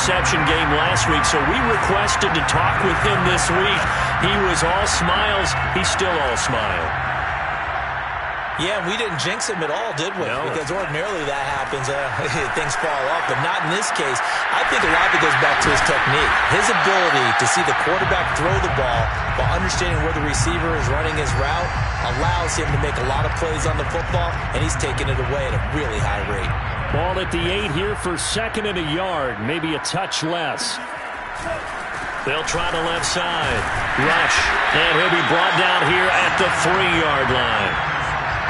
interception game last week, so we requested to talk with him this week. He was all smiles. He's still all smile. Yeah, we didn't jinx him at all, did we? No. Because ordinarily that happens. Things fall off, but not in this case. I think a lot of it goes back to his technique. His ability to see the quarterback throw the ball while understanding where the receiver is running his route allows him to make a lot of plays on the football, and he's taking it away at a really high rate. Ball at the 8 here for 2nd and a yard, maybe a touch less. They'll try the left side. Rush, and he'll be brought down here at the 3-yard line.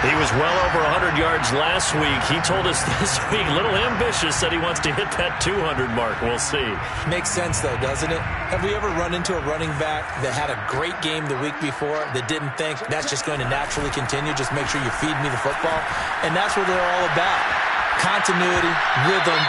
He was well over 100 yards last week. He told us this week, a little ambitious, said he wants to hit that 200 mark. We'll see. Makes sense, though, doesn't it? Have we ever run into a running back that had a great game the week before that didn't think that's just going to naturally continue? Just make sure you feed me the football. And that's what they're all about. Continuity, rhythm,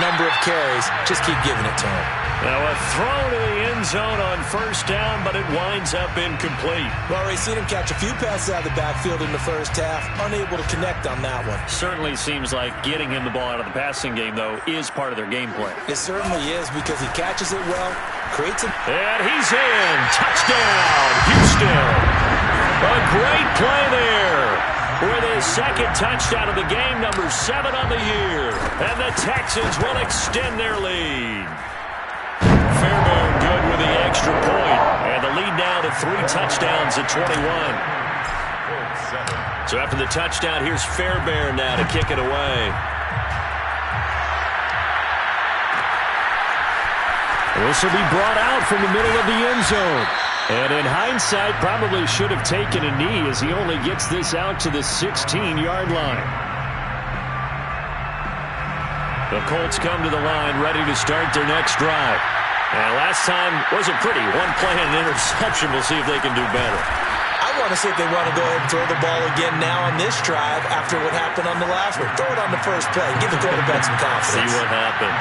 number of carries. Just keep giving it to him. Now a throw to the end zone on 1st down, but it winds up incomplete. Well, we've seen him catch a few passes out of the backfield in the first half. Unable to connect on that one. Certainly seems like getting him the ball out of the passing game, though, is part of their game plan. It certainly is because he catches it well, creates it. And he's in. Touchdown, Houston. A great play there. With his 2nd touchdown of the game, number 7 on the year. And the Texans will extend their lead. Fairbairn good with the extra point. And the lead now to 3 touchdowns at 21. So after the touchdown, here's Fairbairn now to kick it away. This will be brought out from the middle of the end zone. And in hindsight, probably should have taken a knee as he only gets this out to the 16-yard line. The Colts come to the line ready to start their next drive. And last time wasn't pretty. 1 play and an interception. We'll see if they can do better. I want to see if they want to go ahead and throw the ball again now on this drive after what happened on the last one. Throw it on the first play. Give the quarterback some confidence. See what happens.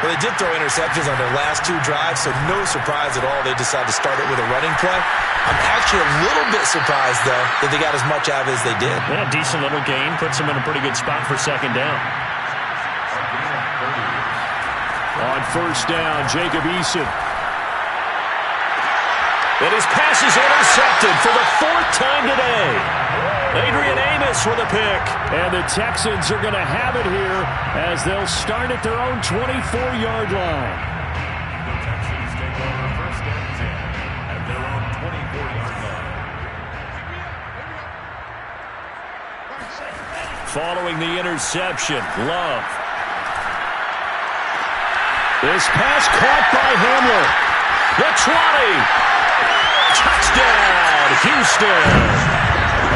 Well, they did throw interceptions on their last 2 drives, so no surprise at all they decided to start it with a running play. I'm actually a little bit surprised, though, that they got as much out of it as they did. Yeah, decent little gain. Puts them in a pretty good spot for 2nd down. On 1st down, Jacob Eason. And his pass is intercepted for the 4th time today. Adrian Amos with a pick. And the Texans are going to have it here as they'll start at their own 24-yard line. The Texans take over 1st and 10 at their own 24-yard line. Following the interception, Love. This pass caught by Hamler. The 20. Touchdown, Houston.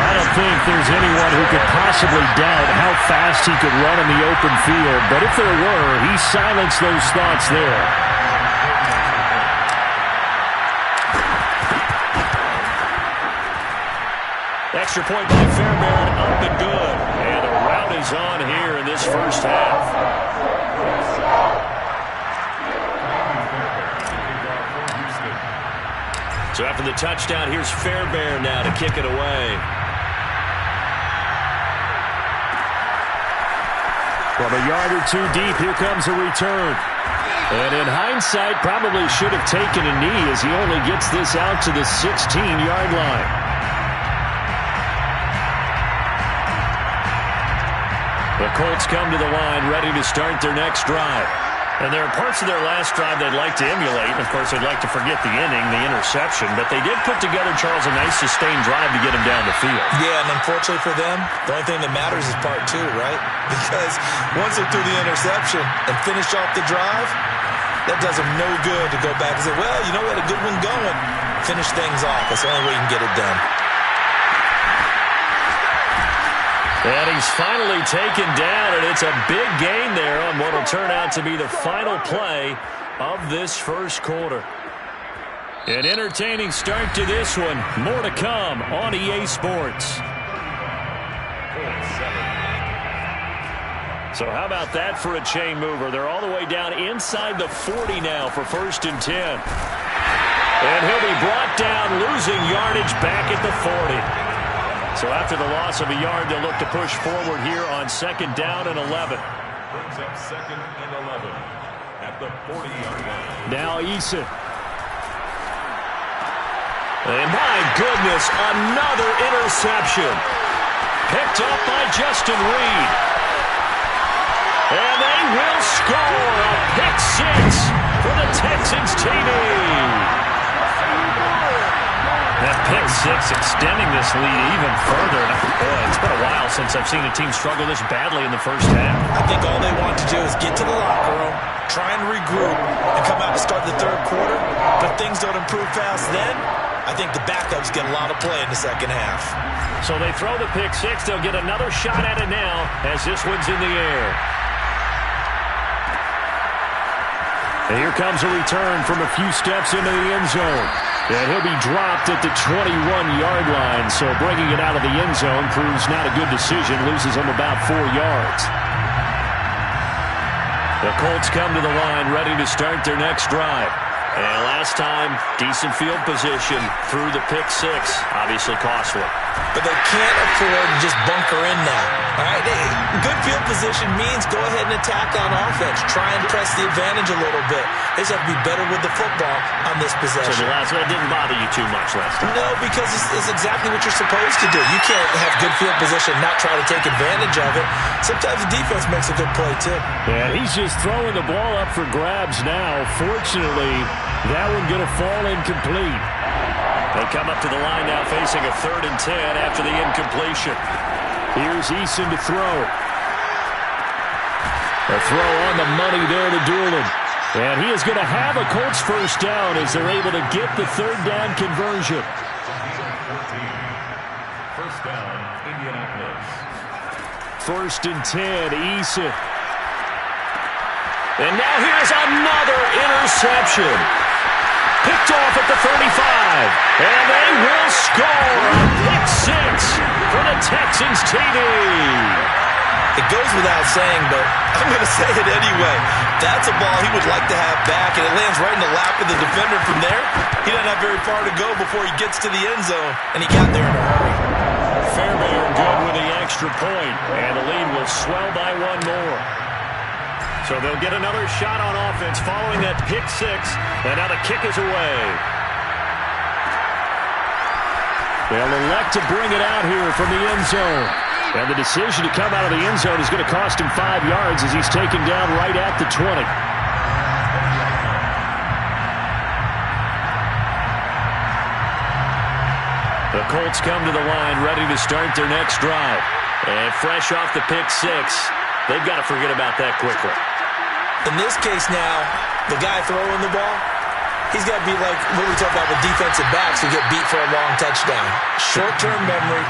I don't think there's anyone who could possibly doubt how fast he could run in the open field, but if there were, he silenced those thoughts there. Extra point by Fairbairn, up and good. And the rout is on here in this first half. So after the touchdown, here's Fairbairn now to kick it away. From a yard or 2 deep, here comes a return. And in hindsight, probably should have taken a knee as he only gets this out to the 16-yard line. The Colts come to the line ready to start their next drive. And there are parts of their last drive they'd like to emulate. And, of course, they'd like to forget the inning, the interception. But they did put together, Charles, a nice sustained drive to get him down the field. Yeah, and unfortunately for them, the only thing that matters is part 2, right? Because once they threw the interception and finished off the drive, that does them no good to go back and say, well, you know, we had a good one going. Finish things off. That's the only way you can get it done. And he's finally taken down, and it's a big gain there on what will turn out to be the final play of this first quarter. An entertaining start to this one. More to come on EA Sports. So how about that for a chain mover? They're all the way down inside the 40 now for 1st and 10. And he'll be brought down, losing yardage back at the 40. So after the loss of a yard, they'll look to push forward here on 2nd down and 11. Brings up 2nd and 11. at the 40-yard line. Now Eason. And my goodness, another interception. Picked up by Justin Reed. And they will score a pick six for the Texans TD. That pick six extending this lead even further. Boy, it's been a while since I've seen a team struggle this badly in the first half. I think all they want to do is get to the locker room, try and regroup, and come out to start the third quarter. But if things don't improve fast then, I think the backups get a lot of play in the second half. So they throw the pick six. They'll get another shot at it now as this one's in the air. And here comes a return from a few steps into the end zone. And he'll be dropped at the 21-yard line. So bringing it out of the end zone proves not a good decision. Loses him about 4 yards. The Colts come to the line ready to start their next drive. And last time, decent field position through the pick six. Obviously costly. But they can't afford to just bunker in now. All right? Good field position means go ahead and attack on offense. Try and press the advantage a little bit. They just have to be better with the football on this possession. So the last one didn't bother you too much last time? No, because it's exactly what you're supposed to do. You can't have good field position and not try to take advantage of it. Sometimes the defense makes a good play, too. Yeah, he's just throwing the ball up for grabs now. Fortunately, that one going to fall incomplete. They come up to the line now facing a 3rd and 10 after the incompletion. Here's Eason to throw. A throw on the money there to Doolan. And he is going to have a Colts first down as they're able to get the 3rd down conversion. First down, Indianapolis. 1st and 10, Eason. And now here's another interception. Picked off at the 35. And they will score a pick six for the Texans TD. It goes without saying, but I'm going to say it anyway. That's a ball he would like to have back, and it lands right in the lap of the defender from there. He doesn't have very far to go before he gets to the end zone, and he got there in a hurry. Fairbairn good with the extra point, and the lead will swell by 1 more. So they'll get another shot on offense following that pick six, and now the kick is away. They'll elect to bring it out here from the end zone. And the decision to come out of the end zone is going to cost him 5 yards as he's taken down right at the 20. The Colts come to the line ready to start their next drive. And fresh off the pick six, they've got to forget about that quickly. In this case now, the guy throwing the ball, he's got to be like what we talk about with defensive backs who get beat for a long touchdown. Short-term memory,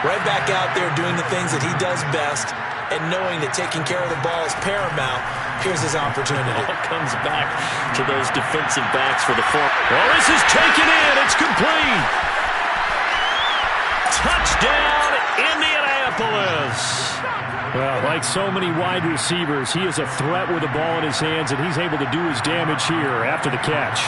right back out there doing the things that he does best, and knowing that taking care of the ball is paramount. Here's his opportunity. All comes back to those defensive backs for the four. Oh, this is taken in. It's complete. Touchdown, Indianapolis. Well, like so many wide receivers, he is a threat with the ball in his hands, and he's able to do his damage here after the catch.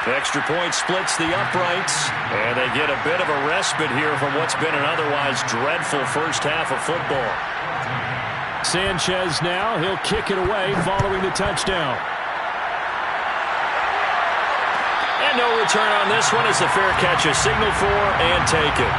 The extra point splits the uprights, and they get a bit of a respite here from what's been an otherwise dreadful first half of football. Sanchez now, he'll kick it away following the touchdown. And no return on this one as the fair catch is signaled for and taken.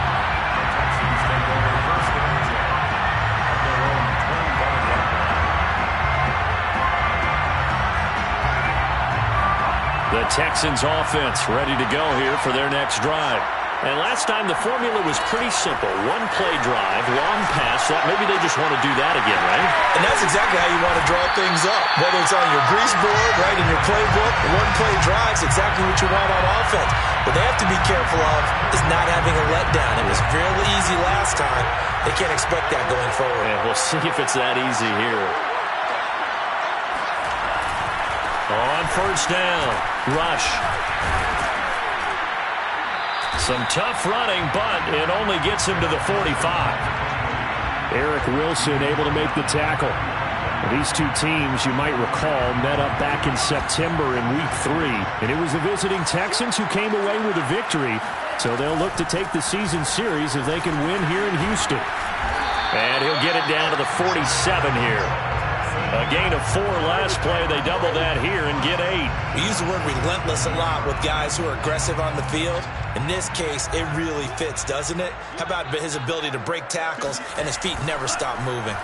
The Texans offense ready to go here for their next drive. And last time the formula was pretty simple. 1-play drive, long pass. Maybe they just want to do that again, right? And that's exactly how you want to draw things up. Whether it's on your grease board, right, in your playbook, 1-play drive's exactly what you want on offense. What they have to be careful of is not having a letdown. It was fairly easy last time. They can't expect that going forward. And we'll see if it's that easy here. On first down, Rush. Some tough running, but it only gets him to the 45. Eric Wilson able to make the tackle. These two teams, you might recall, met up back in September in Week 3. And it was the visiting Texans who came away with a victory. So they'll look to take the season series if they can win here in Houston. And he'll get it down to the 47 here. A gain of 4 last play. They double that here and get 8. We use the word relentless a lot with guys who are aggressive on the field. In this case, it really fits, doesn't it? How about his ability to break tackles and his feet never stop moving?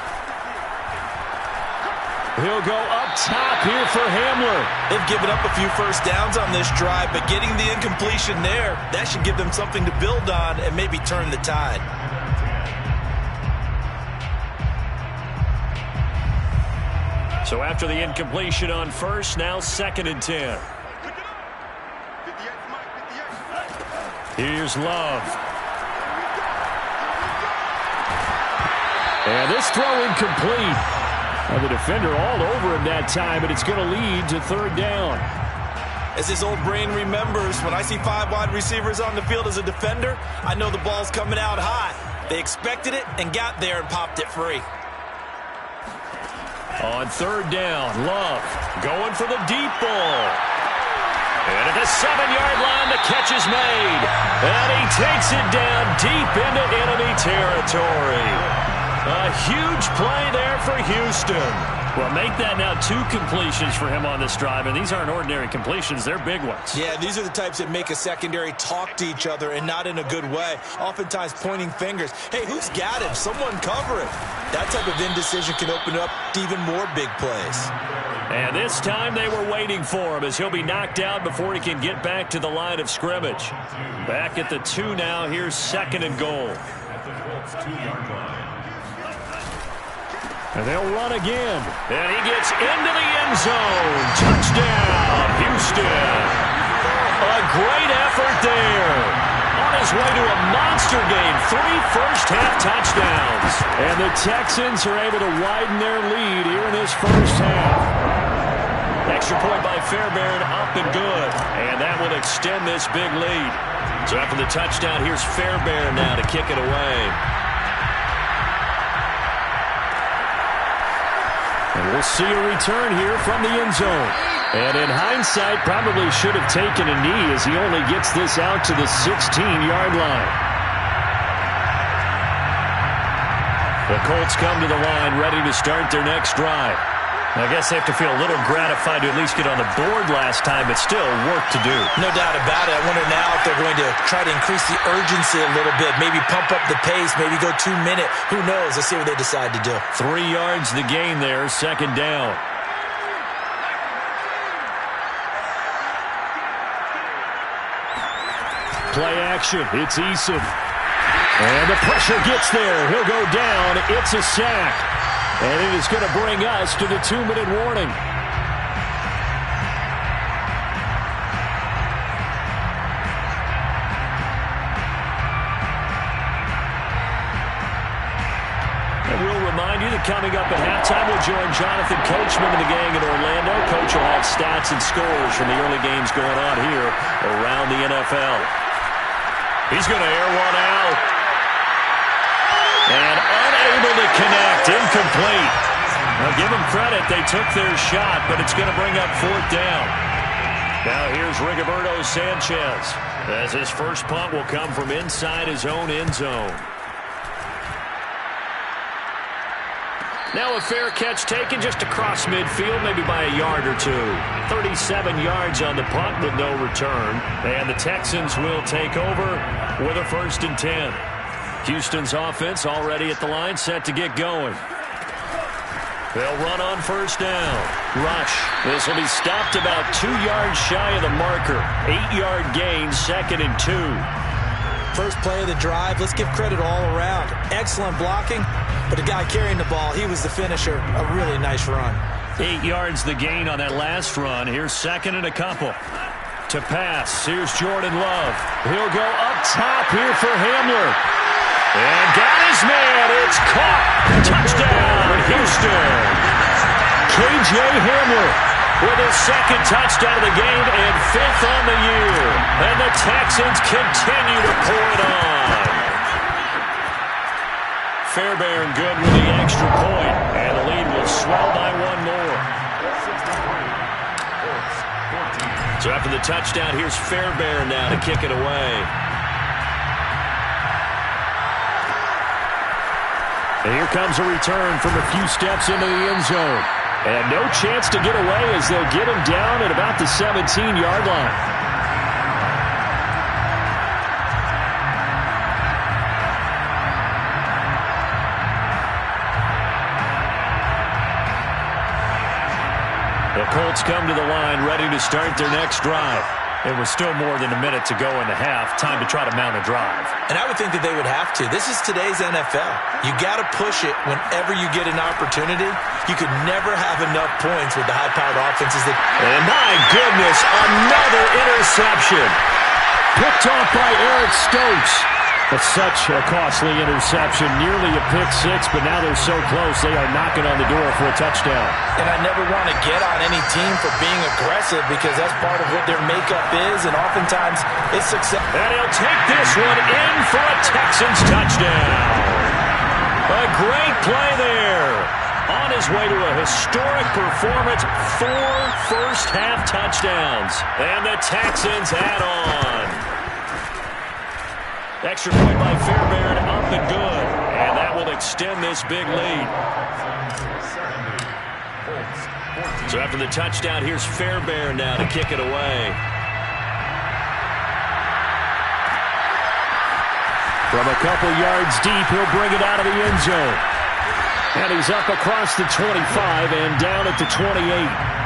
He'll go up top here for Hamler. They've given up a few first downs on this drive, but getting the incompletion there, that should give them something to build on and maybe turn the tide. So after the incompletion on first, now 2nd and 10. Here's Love. And this throw incomplete. And the defender all over him that time, and it's going to lead to 3rd down. As his old brain remembers, when I see 5 wide receivers on the field as a defender, I know the ball's coming out hot. They expected it and got there and popped it free. On 3rd down, Love going for the deep ball. And at the 7-yard line, the catch is made. And he takes it down deep into enemy territory. A huge play there for Houston. Well, make that now 2 completions for him on this drive, and these aren't ordinary completions. They're big ones. Yeah, these are the types that make a secondary talk to each other and not in a good way, oftentimes pointing fingers. Hey, who's got him? Someone cover him. That type of indecision can open up to even more big plays. And this time they were waiting for him as he'll be knocked out before he can get back to the line of scrimmage. Back at the 2 now. Here's 2nd and goal. And they'll run again. And he gets into the end zone. Touchdown, Houston. A great effort there. On his way to a monster game. 3 first-half touchdowns. And the Texans are able to widen their lead here in this first half. Extra point by Fairbairn, up and good. And that will extend this big lead. So after the touchdown, here's Fairbairn now to kick it away. And we'll see a return here from the end zone. And in hindsight, probably should have taken a knee as he only gets this out to the 16-yard line. The Colts come to the line ready to start their next drive. I guess they have to feel a little gratified to at least get on the board last time, but still work to do. No doubt about it. I wonder now if they're going to try to increase the urgency a little bit, maybe pump up the pace, maybe go 2-minute. Who knows? Let's see what they decide to do. 3 yards the gain there, 2nd down. Play action. It's Eason. And the pressure gets there. He'll go down. It's a sack. And it is going to bring us to the 2-minute warning. And we'll remind you that coming up at halftime, we'll join Jonathan Coachman and the gang in Orlando. Coach will have stats and scores from the early games going on here around the NFL. He's going to air one out. And unable to connect, incomplete. Now give them credit, they took their shot, but it's going to bring up 4th down. Now here's Rigoberto Sanchez, as his first punt will come from inside his own end zone. Now a fair catch taken just across midfield, maybe by a yard or 2. 37 yards on the punt with no return. And the Texans will take over with a 1st and 10. Houston's offense already at the line, set to get going. They'll run on 1st down. Rush. This will be stopped about 2 yards shy of the marker. 8-yard gain, 2nd and 2. First play of the drive, let's give credit all around. Excellent blocking, but the guy carrying the ball, he was the finisher. A really nice run. 8 yards the gain on that last run. Here's 2nd and a couple. To pass, here's Jordan Love. He'll go up top here for Hamler. And got his man. It's caught. Touchdown, Houston. K.J. Hamler with his 2nd touchdown of the game and 5th on the year. And the Texans continue to pour it on. Fairbairn good with the extra point, and the lead will swell by 1 more. So after the touchdown, here's Fairbairn now to kick it away. And here comes a return from a few steps into the end zone. And no chance to get away as they'll get him down at about the 17-yard line. The Colts come to the line ready to start their next drive. It was still more than a minute to go in the half. Time to try to mount a drive. And I would think that they would have to. This is today's NFL. You got to push it whenever you get an opportunity. You could never have enough points with the high-powered offenses. And my goodness, another interception. Picked off by Eric Stokes. But such a costly interception, nearly a pick six, but now they're so close they are knocking on the door for a touchdown. And I never want to get on any team for being aggressive because that's part of what their makeup is, and oftentimes it's success. And he'll take this one in for a Texans touchdown. A great play there. On his way to a historic performance, 4 first-half touchdowns. And the Texans add on. Extra point by Fairbairn, up and good. And that will extend this big lead. So after the touchdown, here's Fairbairn now to kick it away. From a couple yards deep, he'll bring it out of the end zone. And he's up across the 25 and down at the 28.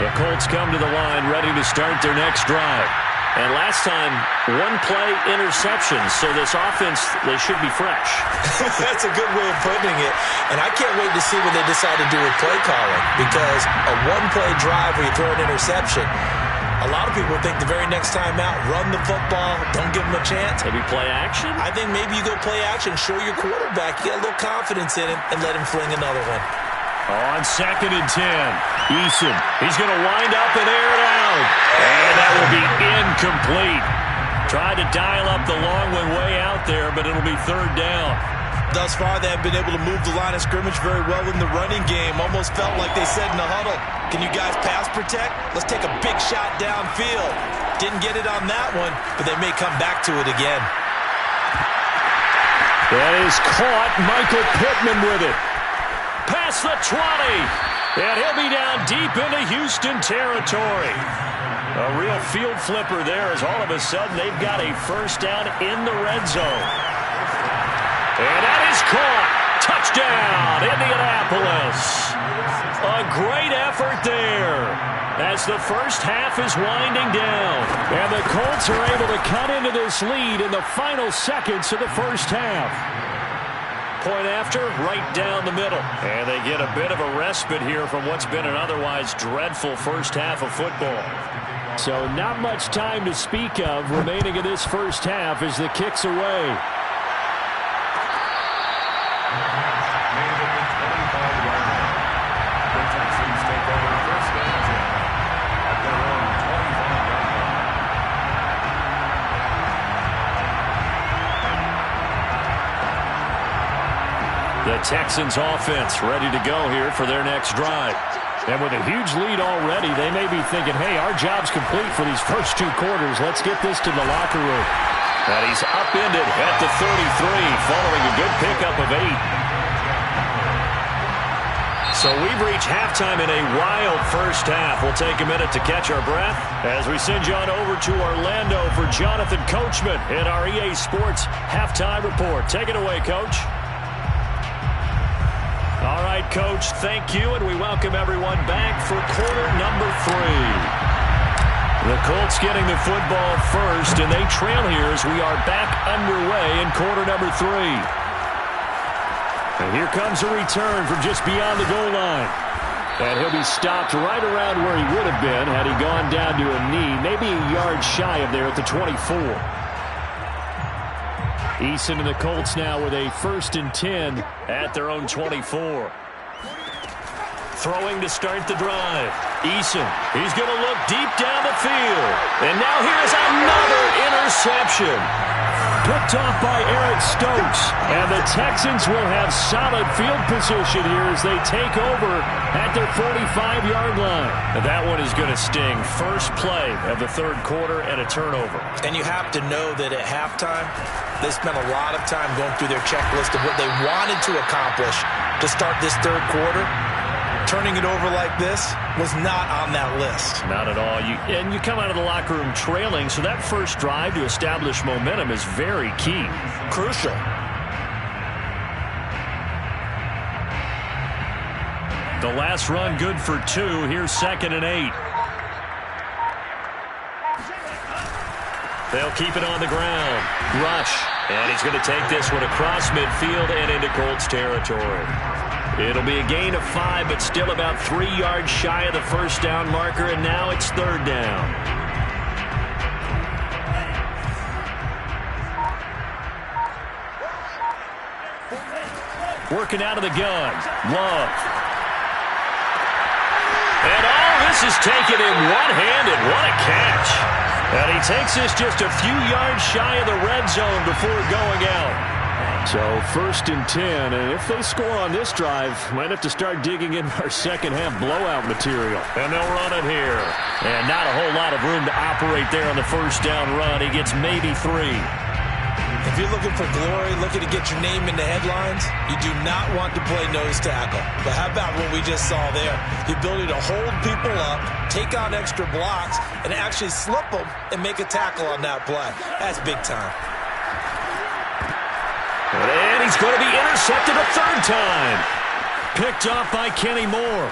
The Colts come to the line ready to start their next drive. And last time, one-play interception. So this offense, they should be fresh. That's a good way of putting it. And I can't wait to see what they decide to do with play calling. Because a one-play drive where you throw an interception, a lot of people think the very next time out, run the football, don't give them a chance. Maybe play action? I think maybe you go play action, show your quarterback, you get a little confidence in him, and let him fling another one. On 2nd and 10, Eason, he's going to wind up and air it out. And that will be incomplete. Tried to dial up the long one way out there, but it'll be 3rd down. Thus far, they have been able to move the line of scrimmage very well in the running game. Almost felt like they said in the huddle, can you guys pass protect? Let's take a big shot downfield. Didn't get it on that one, but they may come back to it again. That is caught. Michael Pittman with it. Past the 20, and he'll be down deep into Houston territory. A real field flipper there as all of a sudden they've got a first down in the red zone. And that is caught. Touchdown, Indianapolis. A great effort there as the first half is winding down. And the Colts are able to cut into this lead in the final seconds of the first half. Point after, right down the middle. And they get a bit of a respite here from what's been an otherwise dreadful first half of football. So not much time to speak of remaining in this first half as the kick's away. The Texans take over first and 10 at their own 25-yard line. The Texans offense ready to go here for their next drive. And with a huge lead already, they may be thinking, hey, our job's complete for these first 2 quarters. Let's get this to the locker room. And he's upended at the 33 following a good pickup of 8. So we've reached halftime in a wild first half. We'll take a minute to catch our breath as we send you on over to Orlando for Jonathan Coachman in our EA Sports Halftime Report. Take it away, Coach. All right, Coach, thank you, and we welcome everyone back for quarter number 3. The Colts getting the football first, and they trail here as we are back underway in quarter number 3. And here comes a return from just beyond the goal line. And he'll be stopped right around where he would have been had he gone down to a knee, maybe a yard shy of there at the 24. Eason and the Colts now with a 1st and 10 at their own 24. Throwing to start the drive. Eason, he's going to look deep down the field. And now here's another interception. Picked off by Eric Stokes. And the Texans will have solid field position here as they take over at their 45-yard line. And that one is going to sting. First play of the third quarter and a turnover. And you have to know that at halftime, they spent a lot of time going through their checklist of what they wanted to accomplish to start this third quarter. Turning it over like this was not on that list. Not at all. And you come out of the locker room trailing, so that first drive to establish momentum is very key. Crucial. The last run good for 2. Here's 2nd and 8. They'll keep it on the ground. Rush. And he's going to take this one across midfield and into Colts territory. It'll be a gain of 5, but still about 3 yards shy of the first down marker, and now it's 3rd down. Working out of the gun. Love. And all this is taken in one-handed. What a catch. And he takes this just a few yards shy of the red zone before going out. So 1st and 10, and if they score on this drive, might have to start digging in our second half blowout material. And they'll run it here. And not a whole lot of room to operate there on the first down run. He gets maybe 3. If you're looking for glory, looking to get your name in the headlines, you do not want to play nose tackle. But how about what we just saw there? The ability to hold people up, take on extra blocks, and actually slip them and make a tackle on that play. That's big time. And he's going to be intercepted a 3rd time. Picked off by Kenny Moore.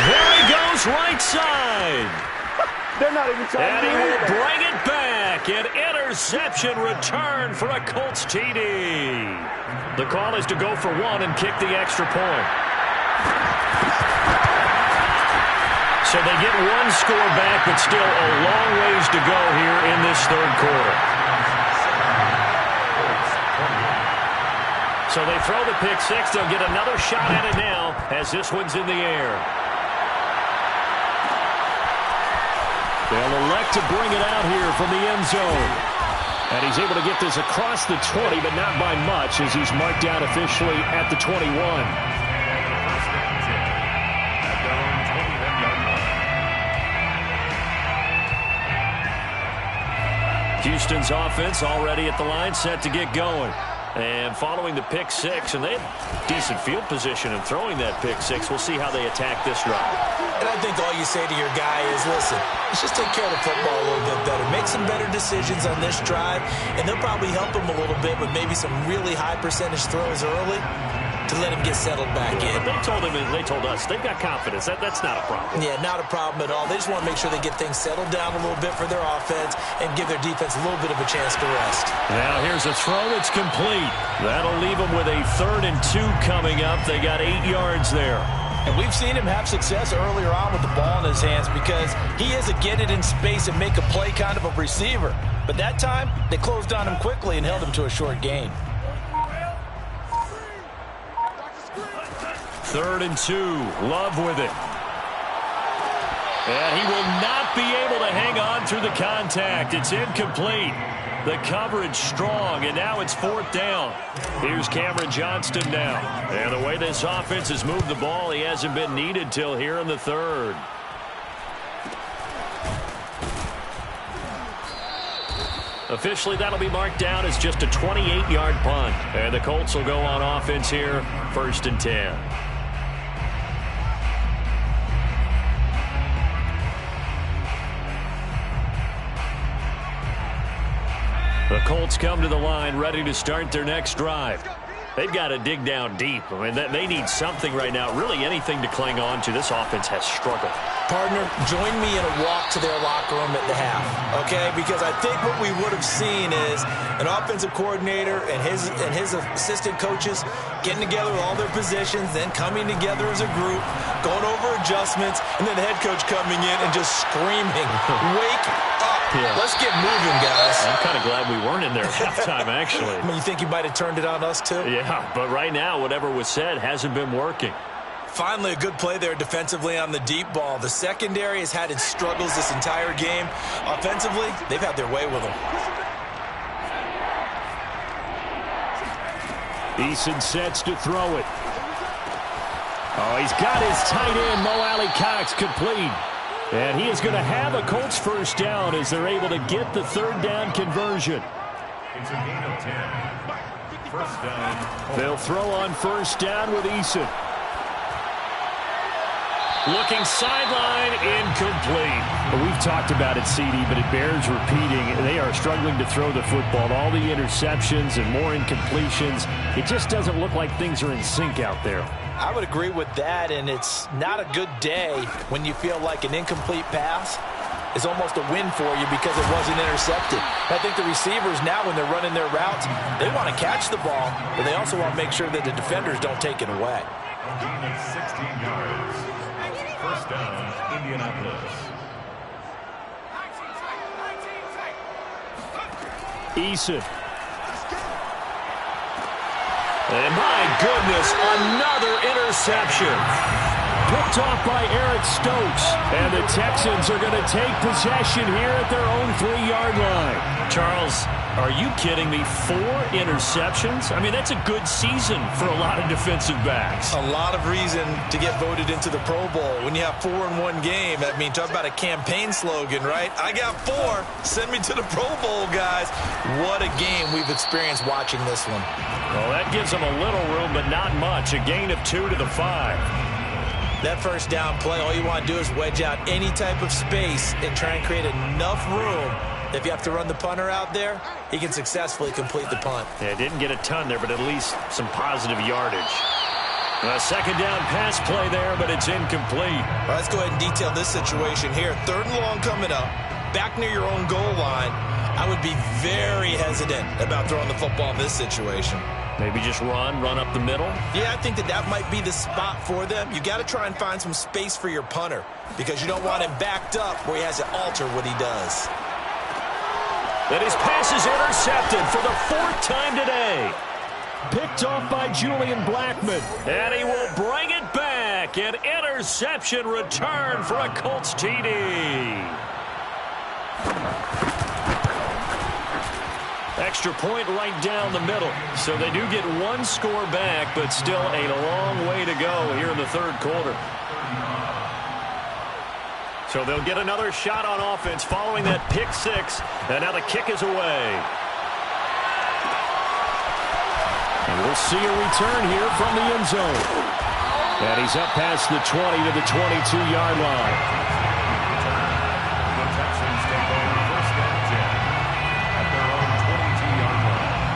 There he goes, right side. They're not even trying and he will bring it back. An interception return for a Colts TD. The call is to go for 1 and kick the extra point. So they get 1 score back, but still a long ways to go here in this third quarter. So they throw the pick 6. They'll get another shot at it now as this one's in the air. They'll elect to bring it out here from the end zone. And he's able to get this across the 20, but not by much as he's marked down officially at the 21. Houston's offense already at the line, set to get going. And following the pick 6, and they have decent field position in throwing that pick 6. We'll see how they attack this drive. And I think all you say to your guy is, listen, let's just take care of the football a little bit better. Make some better decisions on this drive, and they'll probably help him a little bit with maybe some really high percentage throws early to let him get settled back in. But they told us they've got confidence. That's not a problem. Yeah, not a problem at all. They just want to make sure they get things settled down a little bit for their offense and give their defense a little bit of a chance to rest. Now here's a throw. It's complete. That'll leave them with a 3rd and 2 coming up. They got 8 yards there. And we've seen him have success earlier on with the ball in his hands because he is a get it in space and make a play kind of a receiver. But that time, they closed on him quickly and held him to a short gain. 3rd and 2. Love with it. And he will not be able to hang on through the contact. It's incomplete. The coverage strong, and now it's 4th down. Here's Cameron Johnston now. And the way this offense has moved the ball, he hasn't been needed till here in the 3rd. Officially, that'll be marked down as just a 28-yard punt. And the Colts will go on offense here, 1st and 10. The Colts come to the line ready to start their next drive. They've got to dig down deep. I mean, they need something right now, really anything to cling on to. This offense has struggled. Partner, join me in a walk to their locker room at the half, okay? Because I think what we would have seen is an offensive coordinator and his assistant coaches getting together with all their positions, then coming together as a group, going over adjustments, and then the head coach coming in and just screaming, wake up. Yeah. Let's get moving, guys. I'm kind of glad we weren't in there at halftime, actually. I mean, you think he might have turned it on us, too? Yeah, but right now, whatever was said hasn't been working. Finally, a good play there defensively on the deep ball. The secondary has had its struggles this entire game. Offensively, they've had their way with them. Eason sets to throw it. Oh, he's got his tight end, Mo Alley-Cox, complete. And he is going to have a Colts first down as they're able to get the third down conversion. It's a gain of 10. First down. They'll throw on first down with Eason. Looking sideline, incomplete. Well, we've talked about it, CD, but it bears repeating. They are struggling to throw the football. All the interceptions and more incompletions. It just doesn't look like things are in sync out there. I would agree with that, and it's not a good day when you feel like an incomplete pass is almost a win for you because it wasn't intercepted. I think the receivers now, when they're running their routes, they want to catch the ball, but they also want to make sure that the defenders don't take it away. A gain of 16 yards. First down, Indianapolis. Eason. And my goodness, another interception. Picked off by Eric Stokes. And the Texans are going to take possession here at their own 3-yard line. Charles, are you kidding me? 4 interceptions? I mean, that's a good season for a lot of defensive backs. A lot of reason to get voted into the Pro Bowl. When you have 4 in one game, I mean, talk about a campaign slogan, right? I got 4. Send me to the Pro Bowl, guys. What a game we've experienced watching this one. Well, that gives them a little room, but not much. A gain of 2 to the 5. That first down play, all you want to do is wedge out any type of space and try and create enough room. If you have to run the punter out there, he can successfully complete the punt. Yeah, didn't get a ton there, but at least some positive yardage. A second down pass play there, but it's incomplete. Well, let's go ahead and detail this situation here. 3rd and long coming up, back near your own goal line. I would be very hesitant about throwing the football in this situation. Maybe just run up the middle? Yeah, I think that might be the spot for them. You got to try and find some space for your punter because you don't want him backed up where he has to alter what he does. And his pass is intercepted for the 4th time today. Picked off by Julian Blackmon. And he will bring it back. An interception return for a Colts TD. Extra point right down the middle. So they do get 1 score back, but still a long way to go here in the 3rd quarter. So they'll get another shot on offense following that pick 6. And now the kick is away. And we'll see a return here from the end zone. And he's up past the 20 to the 22-yard line. The Texans take over first and 10 at their own 22-yard line.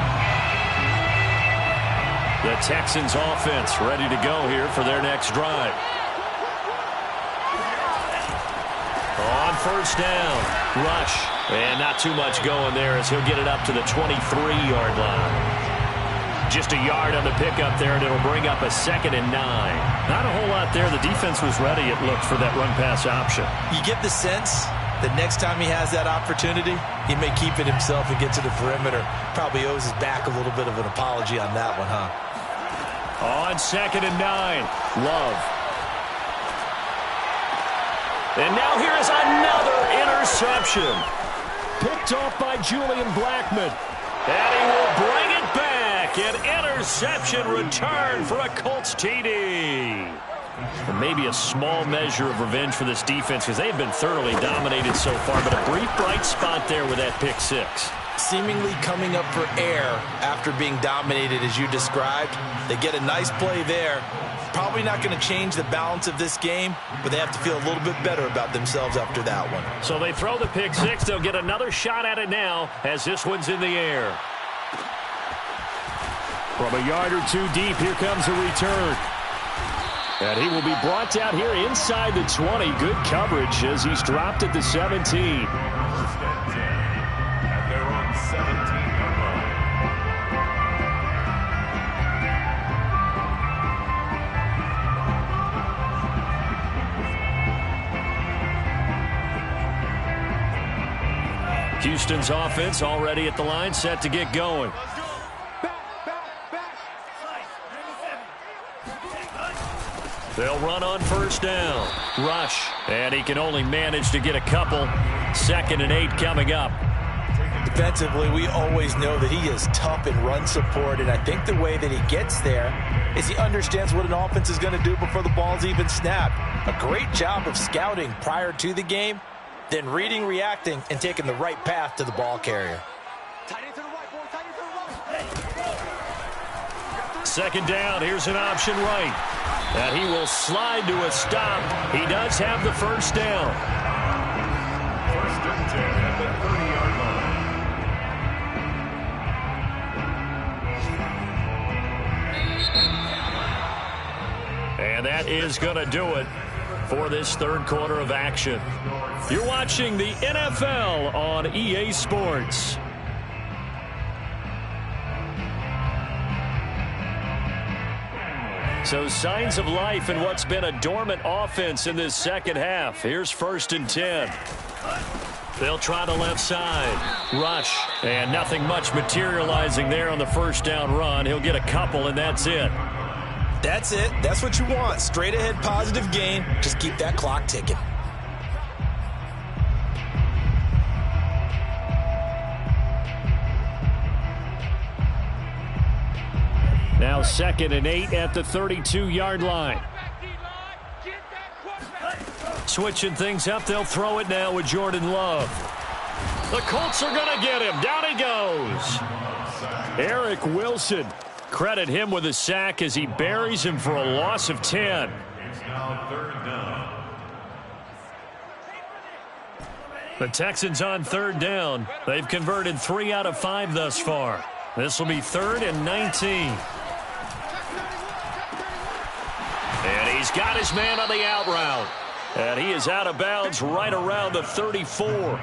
The Texans offense ready to go here for their next drive. On first down, Rush. And not too much going there as he'll get it up to the 23-yard line. Just a yard on the pickup there, and it'll bring up a 2nd and 9. Not a whole lot there. The defense was ready, it looked, for that run-pass option. You get the sense that next time he has that opportunity, he may keep it himself and get to the perimeter. Probably owes his back a little bit of an apology on that one, huh? On 2nd and 9, Love. And now here is another interception. Picked off by Julian Blackmon. And he will bring it back. An interception return for a Colts TD. Or maybe a small measure of revenge for this defense because they've been thoroughly dominated so far, but a brief bright spot there with that pick 6. Seemingly coming up for air after being dominated as you described. They get a nice play there. Probably not going to change the balance of this game, but they have to feel a little bit better about themselves after that one. So they throw the pick 6. They'll get another shot at it now as this one's in the air. From a yard or 2 deep, here comes a return. And he will be brought down here inside the 20. Good coverage as he's dropped at the 17. First and 10 at their own 17-yard line. Houston's offense already at the line, set to get going. They'll run on first down. Rush. And he can only manage to get a couple. 2nd and 8 coming up. Taking Defensively, we always know that he is tough in run support, and I think the way that he gets there is he understands what an offense is going to do before the ball's even snapped. A great job of scouting prior to the game, then reading, reacting, and taking the right path to the ball carrier. Second down, here's an option right. And he will slide to a stop. He does have the first down. First and 10 at the 30-yard line. And that is going to do it for this third quarter of action. You're watching the NFL on EA Sports. So signs of life in what's been a dormant offense in this second half. Here's first and 10. They'll try the left side. Rush. And nothing much materializing there on the first down run. He'll get a couple, and that's it. That's it. That's what you want. Straight ahead positive gain. Just keep that clock ticking. Now 2nd and 8 at the 32-yard line. Switching things up, they'll throw it now with Jordan Love. The Colts are going to get him. Down he goes. Eric Wilson. Credit him with a sack as he buries him for a loss of 10. It's now third down. The Texans on third down. They've converted 3 out of 5 thus far. This will be 3rd and 19. And he's got his man on the out route. And he is out of bounds right around the 34.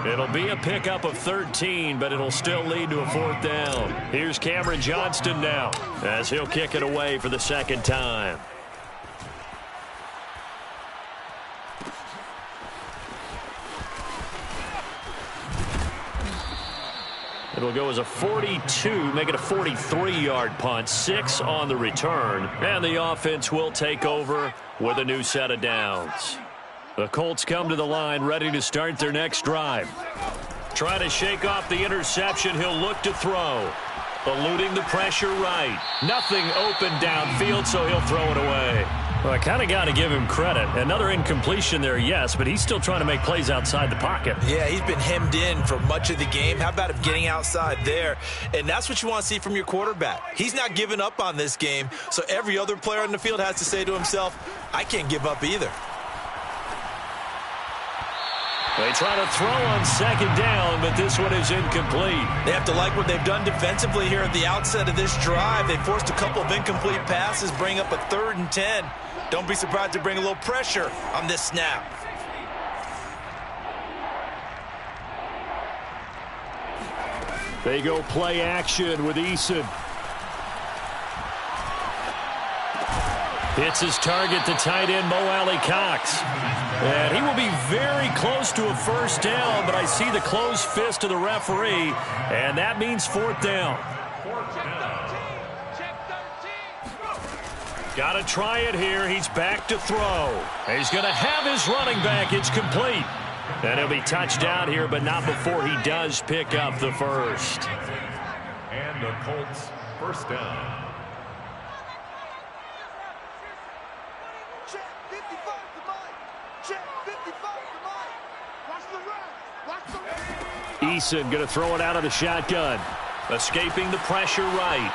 It'll be a pickup of 13, but it'll still lead to a 4th down. Here's Cameron Johnston now as he'll kick it away for the second time. It'll go as a 42, make it a 43-yard punt, 6 on the return, and the offense will take over with a new set of downs. The Colts come to the line ready to start their next drive. Try to shake off the interception. He'll look to throw. Eluding the pressure right. Nothing open downfield, so he'll throw it away. Well, I kind of got to give him credit. Another incompletion there, yes, but he's still trying to make plays outside the pocket. Yeah, he's been hemmed in for much of the game. How about him getting outside there? And that's what you want to see from your quarterback. He's not giving up on this game, so every other player on the field has to say to himself, I can't give up either. They try to throw on second down, but this one is incomplete. They have to like what they've done defensively here at the outset of this drive. They forced a couple of incomplete passes, bring up a 3rd and 10. Don't be surprised to bring a little pressure on this snap. They go play action with Eason. Hits his target, the tight end, Mo Alley-Cox. And he will be very close to a first down, but I see the closed fist of the referee, and that means 4th down. Got to try it here. He's back to throw. He's going to have his running back. It's complete. And he'll be touchdown here, but not before he does pick up the first. And the Colts first down. Eason going to throw it out of the shotgun. Escaping the pressure right.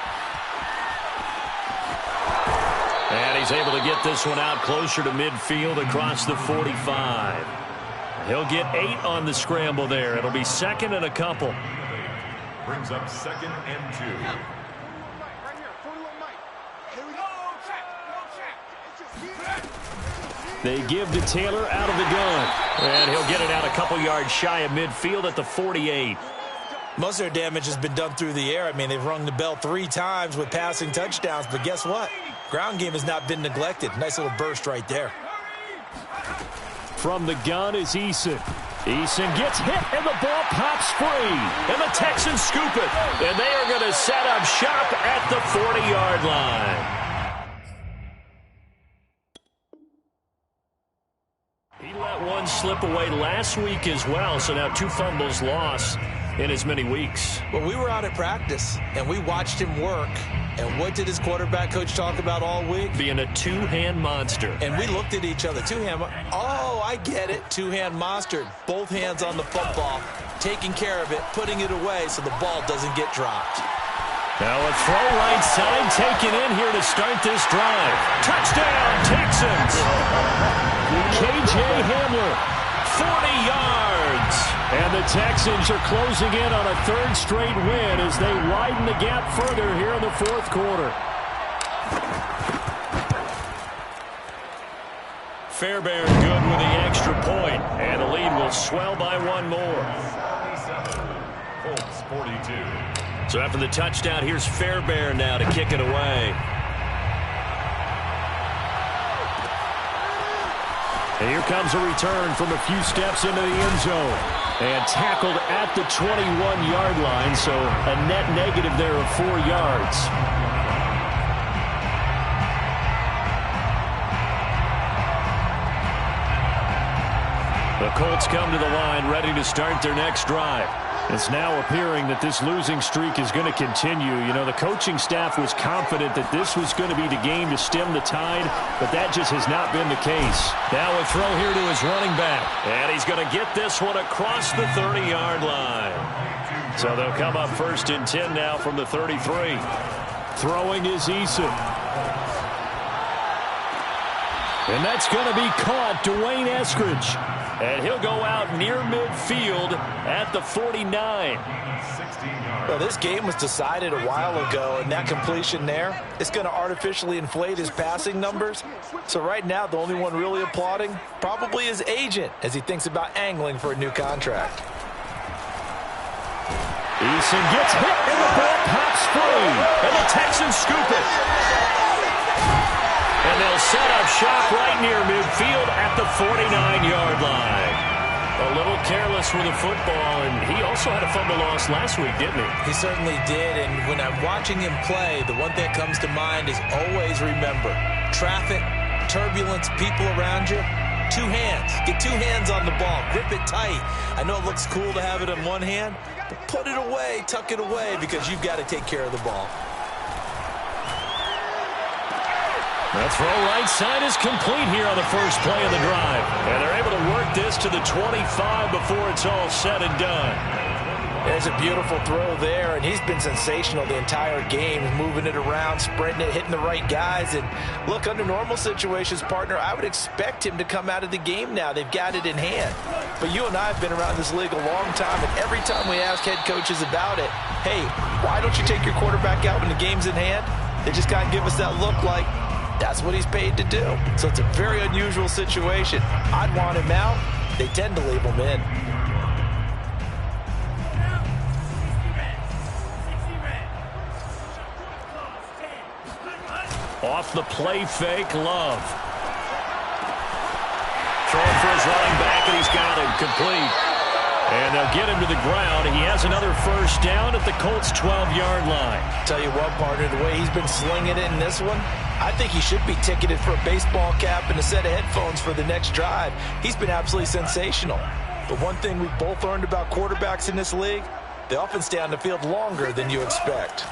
And he's able to get this one out closer to midfield across the 45. He'll get 8 on the scramble there. It'll be 2nd and a couple. Brings up 2nd and 2. They give to Taylor out of the gun. And he'll get it out a couple yards shy of midfield at the 48. Most of their damage has been done through the air. I mean, they've rung the bell 3 times with passing touchdowns, but guess what? Ground game has not been neglected. Nice little burst right there. From the gun is Eason. Eason gets hit, and the ball pops free. And the Texans scoop it. And they are going to set up shop at the 40-yard line. He let one slip away last week as well, so now 2 fumbles lost. in as many weeks. Well, we were out at practice, and we watched him work. And what did his quarterback coach talk about all week? Being a two-hand monster. And we looked at each other. Oh, I get it. Two-hand monster. Both hands on the football, taking care of it, putting it away so the ball doesn't get dropped. Now a throw right side taken in here to start this drive. Touchdown, Texans! K.J. Hamler, 40 yards. And the Texans are closing in on a third straight win as they widen the gap further here in the fourth quarter. Fairbairn good with the extra point, and the lead will swell by one more. 47, Colts 42. So after the touchdown, here's Fairbairn now to kick it away. And here comes a return from a few steps into the end zone. And tackled at the 21-yard line, so a net negative there of 4 yards. The Colts come to the line ready to start their next drive. It's now appearing that this losing streak is going to continue. You know, the coaching staff was confident that this was going to be the game to stem the tide, but that just has not been the case. Now a throw here to his running back, and he's going to get this one across the 30-yard line. So they'll come up 1st and 10 now from the 33. Throwing is Eason. And that's going to be caught, Dwayne Eskridge. And he'll go out near midfield at the 49. Well, this game was decided a while ago, and that completion there is going to artificially inflate his passing numbers. So right now, the only one really applauding probably his agent as he thinks about angling for a new contract. Eason gets hit, and the ball pops free. And the Texans scoop it. And they'll set up shop right near midfield at the 49-yard line. A little careless with the football, and he also had a fumble loss last week, didn't he? He certainly did, and when I'm watching him play, the one thing that comes to mind is always remember, traffic, turbulence, people around you, 2 hands. Get 2 hands on the ball. Grip it tight. I know it looks cool to have it in one hand, but put it away, tuck it away, because you've got to take care of the ball. The throw right side is complete here on the first play of the drive. And they're able to work this to the 25 before it's all said and done. There's a beautiful throw there, and he's been sensational the entire game, moving it around, spreading it, hitting the right guys. And look, under normal situations, partner, I would expect him to come out of the game now. They've got it in hand. But you and I have been around this league a long time, and every time we ask head coaches about it, hey, why don't you take your quarterback out when the game's in hand? They just kind of give us that look like, that's what he's paid to do. So it's a very unusual situation. I'd want him out. They tend to leave him in. Off the play fake, Love. Throwing for his running back, and he's got him complete. And they'll get him to the ground. He has another first down at the Colts' 12-yard line. Tell you what, partner, the way he's been slinging it in this one, I think he should be ticketed for a baseball cap and a set of headphones for the next drive. He's been absolutely sensational. But one thing we've both learned about quarterbacks in this league, they often stay on the field longer than you expect.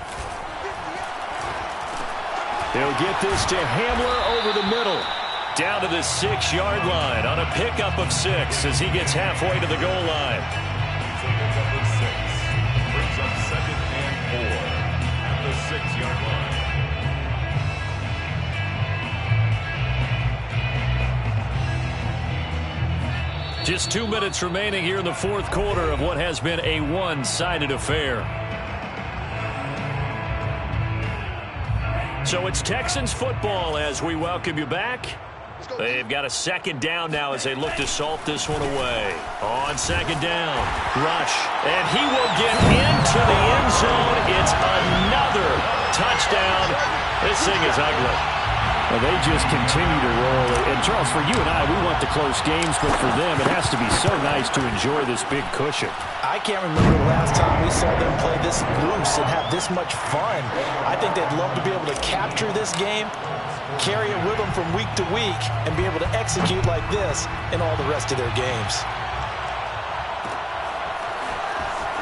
They'll get this to Hamler over the middle. Down to the 6-yard line on a pickup of 6 as he gets halfway to the goal line. So picks up with 6. Brings up 2nd and 4 at the 6-yard line. Just 2 minutes remaining here in the fourth quarter of what has been a one-sided affair. So it's Texans football as we welcome you back. They've got a 2nd down now as they look to salt this one away. On 2nd down, Rush. And he will get into the end zone. It's another touchdown. This thing is ugly. Well, they just continue to roll. And, Charles, for you and I, we want the close games, but for them, it has to be so nice to enjoy this big cushion. I can't remember the last time we saw them play this loose and have this much fun. I think they'd love to be able to capture this game, carry it with them from week to week, and be able to execute like this in all the rest of their games.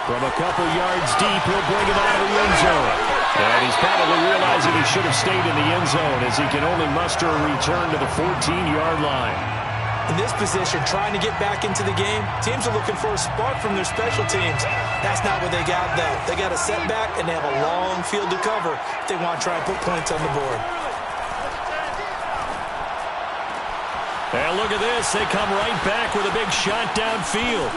From a couple yards deep, he'll bring it out of the end zone. And he's probably realizing he should have stayed in the end zone as he can only muster a return to the 14-yard line. In this position, trying to get back into the game, teams are looking for a spark from their special teams. That's not what they got, though. They got a setback, and they have a long field to cover if they want to try and put points on the board. And look at this. They come right back with a big shot downfield.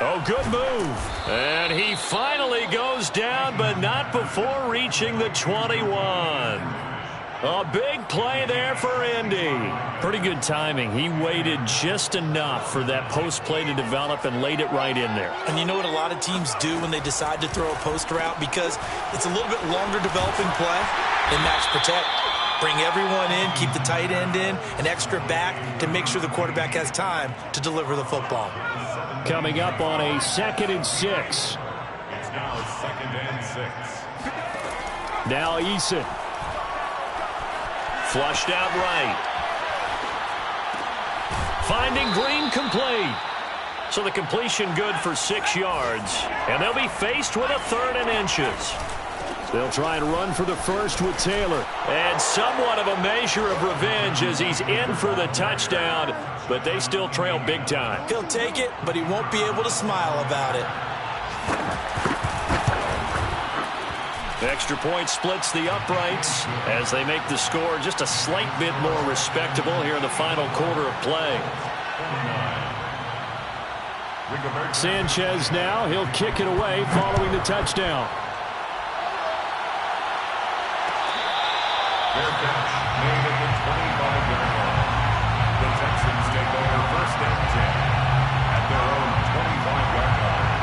Oh, good move. And he finally goes down, but not before reaching the 21. A big play there for Indy. Pretty good timing. He waited just enough for that post play to develop and laid it right in there. And you know what a lot of teams do when they decide to throw a post route? Because it's a little bit longer developing play. They match protect. Bring everyone in, keep the tight end in, an extra back to make sure the quarterback has time to deliver the football. Coming up on a 2nd and 6. It's now 2nd and 6. Now Eason. Flushed out right. Finding Green complete. So the completion good for 6 yards. And they'll be faced with a 3rd and inches. They'll try and run for the first with Taylor. And somewhat of a measure of revenge as he's in for the touchdown. But they still trail big time. He'll take it, but he won't be able to smile about it. The extra point splits the uprights as they make the score just a slight bit more respectable here in the final quarter of play. Sanchez now. He'll kick it away following the touchdown. Fair catch made at the 25-yard line. The Texans take over 1st and 10 at their own 25-yard line.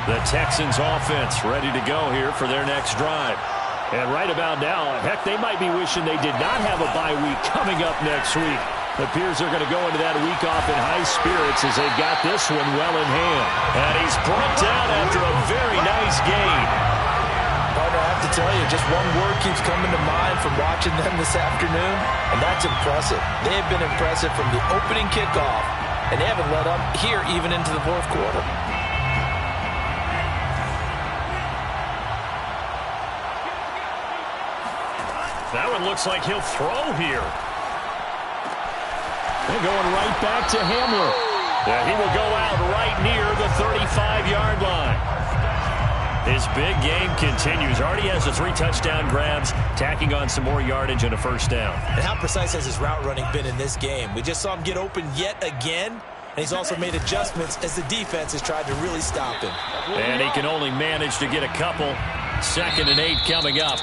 The Texans offense ready to go here for their next drive. And right about now, heck, they might be wishing they did not have a bye week coming up next week. It appears they're going to go into that week off in high spirits as they've got this one well in hand. And he's brought down after a very nice gain. Partner, I have to tell you, just one word keeps coming to mind from watching them this afternoon, and that's impressive. They have been impressive from the opening kickoff, and they haven't let up here even into the 4th quarter. That one looks like he'll throw here. They're going right back to Hamler. Yeah, he will go out right near the 35-yard line. His big game continues. Already has the 3 touchdown grabs, tacking on some more yardage and a 1st down. And how precise has his route running been in this game? We just saw him get open yet again, and he's also made adjustments as the defense has tried to really stop him. And he can only manage to get a couple. 2nd and 8 coming up.